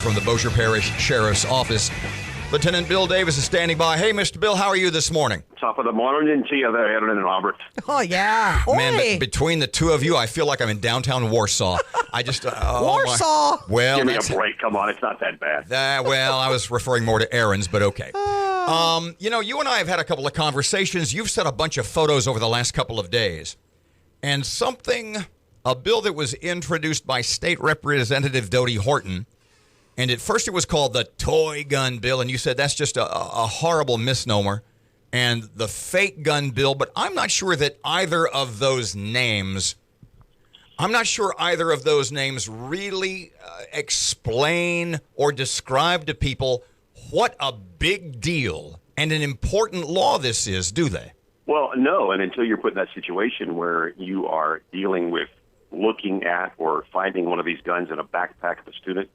From the Bossier Parish Sheriff's Office, Lieutenant Bill Davis is standing by. Hey, Mr. Bill, how are you this morning? Top of the morning to you there, Erin and Robert. Oh, yeah. Man, between the two of you, I feel like I'm in downtown Warsaw. I just... Warsaw! Well, give me a break. Come on, it's not that bad. Well, I was referring more to Erin's, but okay. You and I have had a couple of conversations. You've sent a bunch of photos over the last couple of days. And a bill that was introduced by State Representative Dodie Horton, and at first it was called the Toy Gun Bill, and you said that's just a horrible misnomer, and the Fake Gun Bill, but I'm not sure either of those names really explain or describe to people what a big deal and an important law this is, do they? Well, no, and until you're put in that situation where you are dealing with looking at or finding one of these guns in a backpack of a student,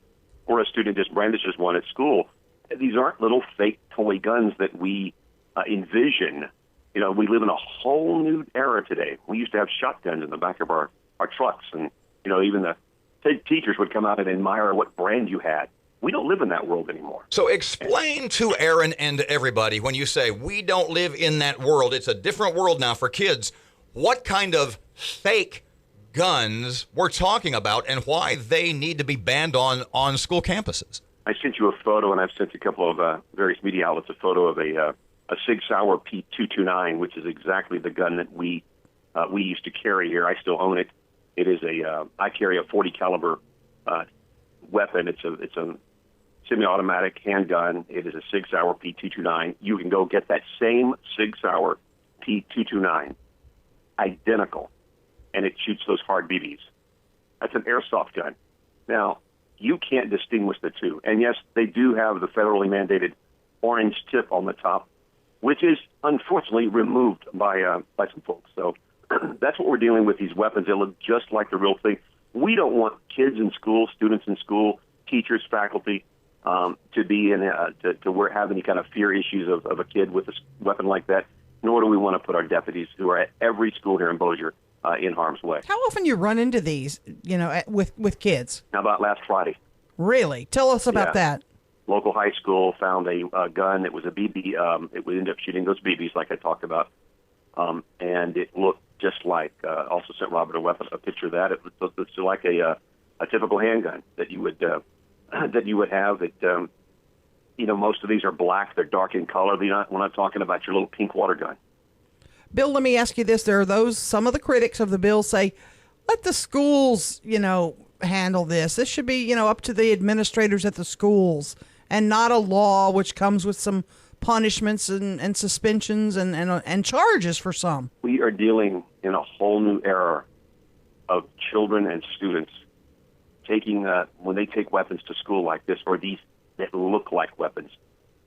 or a student just brandishes one at school, these aren't little fake toy guns that we envision. You know, we live in a whole new era today. We used to have shotguns in the back of our trucks, and, you know, even the teachers would come out and admire what brand you had. We don't live in that world anymore. So explain to Erin and everybody, when you say we don't live in that world, it's a different world now for kids, what kind of fake guns we're talking about and why they need to be banned on school campuses. I sent you a photo, and I've sent a couple of various media outlets a photo of a Sig Sauer P229, which is exactly the gun that we used to carry here. I still own it. It is I carry a .40 caliber weapon. It's a semi-automatic handgun. It is a Sig Sauer P229. You can go get that same Sig Sauer P229, identical, and it shoots those hard BBs. That's an airsoft gun. Now, you can't distinguish the two. And yes, they do have the federally mandated orange tip on the top, which is unfortunately removed by some folks. So that's what we're dealing with, these weapons. They look just like the real thing. We don't want kids in school, students in school, teachers, faculty, to be in to have any kind of fear issues of a kid with a weapon like that. Nor do we want to put our deputies, who are at every school here in Bossier, in harm's way. How often you run into these, with kids? How about last Friday? Really? Tell us about that. Local high school found a gun that was a BB. It would end up shooting those BBs like I talked about. And it looked just like, also sent Robert a picture of that. It looked like a typical handgun that you would have. It, most of these are black. They're dark in color. We're not talking about your little pink water gun. Bill, let me ask you this. There are some of the critics of the bill say, let the schools, handle this. This should be, up to the administrators at the schools and not a law which comes with some punishments and suspensions and charges for some. We are dealing in a whole new era of children and students taking, when they take weapons to school like this, or these that look like weapons,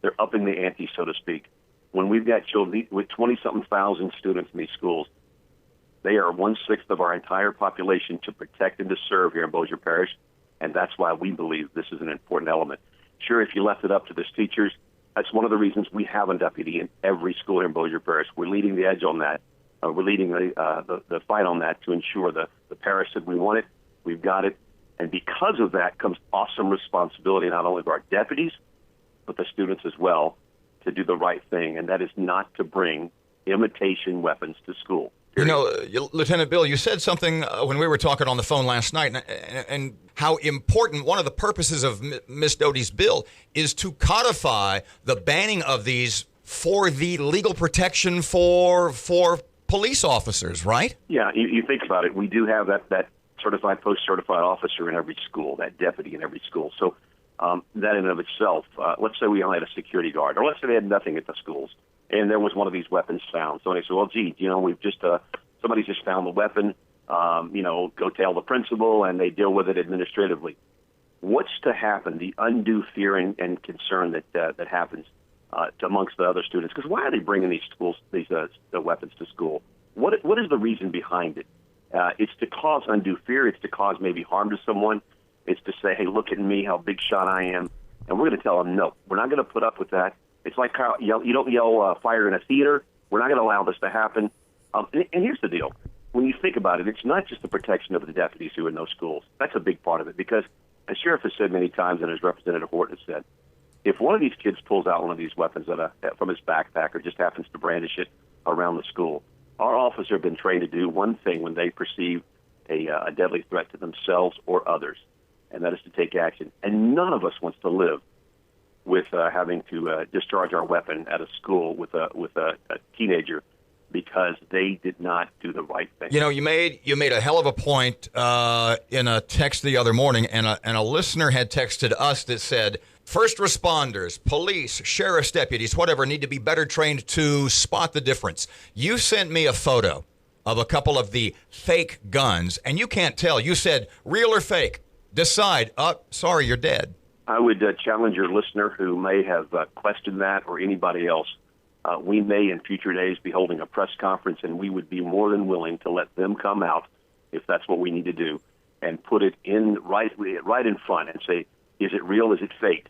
they're upping the ante, so to speak. When we've got children with 20-something thousand students in these schools, they are 1/6 of our entire population to protect and to serve here in Bossier Parish, and that's why we believe this is an important element. Sure, if you left it up to the teachers, that's one of the reasons we have a deputy in every school here in Bossier Parish. We're leading the edge on that. We're leading the fight on that to ensure the parish said we want it, we've got it, and because of that comes awesome responsibility not only of our deputies, but the students as well, to do the right thing, and that is not to bring imitation weapons to school. Lieutenant Bill, you said something when we were talking on the phone last night, and how important one of the purposes of Ms. Dodie's bill is to codify the banning of these for the legal protection for police officers, right? Yeah, you think about it. We do have that certified, post-certified officer in every school, that deputy in every school. So that in and of itself, let's say we only had a security guard, or let's say they had nothing at the schools, and there was one of these weapons found. So they said, well, gee, we've just, somebody's just found the weapon, go tell the principal, and they deal with it administratively. What's to happen, the undue fear and concern that happens amongst the other students? Because why are they bringing these weapons to school? What is the reason behind it? It's to cause undue fear. It's to cause maybe harm to someone. It's to say, hey, look at me, how big shot I am. And we're going to tell them, no, we're not going to put up with that. It's like how you don't yell fire in a theater. We're not going to allow this to happen. And here's the deal. When you think about it, it's not just the protection of the deputies who are in those schools. That's a big part of it, because a sheriff has said many times, and as Representative Horton has said, if one of these kids pulls out one of these weapons from his backpack or just happens to brandish it around the school, our officers have been trained to do one thing when they perceive a deadly threat to themselves or others, and that is to take action. And none of us wants to live with having to discharge our weapon at a school with a teenager because they did not do the right thing. You know, you made a hell of a point in a text the other morning, and a listener had texted us that said, first responders, police, sheriff's deputies, whatever, need to be better trained to spot the difference. You sent me a photo of a couple of the fake guns, and you can't tell. You said, real or fake? Decide. Sorry, you're dead. I would challenge your listener who may have questioned that, or anybody else. We may in future days be holding a press conference, and we would be more than willing to let them come out, if that's what we need to do, and put it in right in front and say, is it real, is it fake?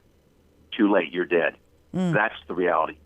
Too late, you're dead. That's the reality.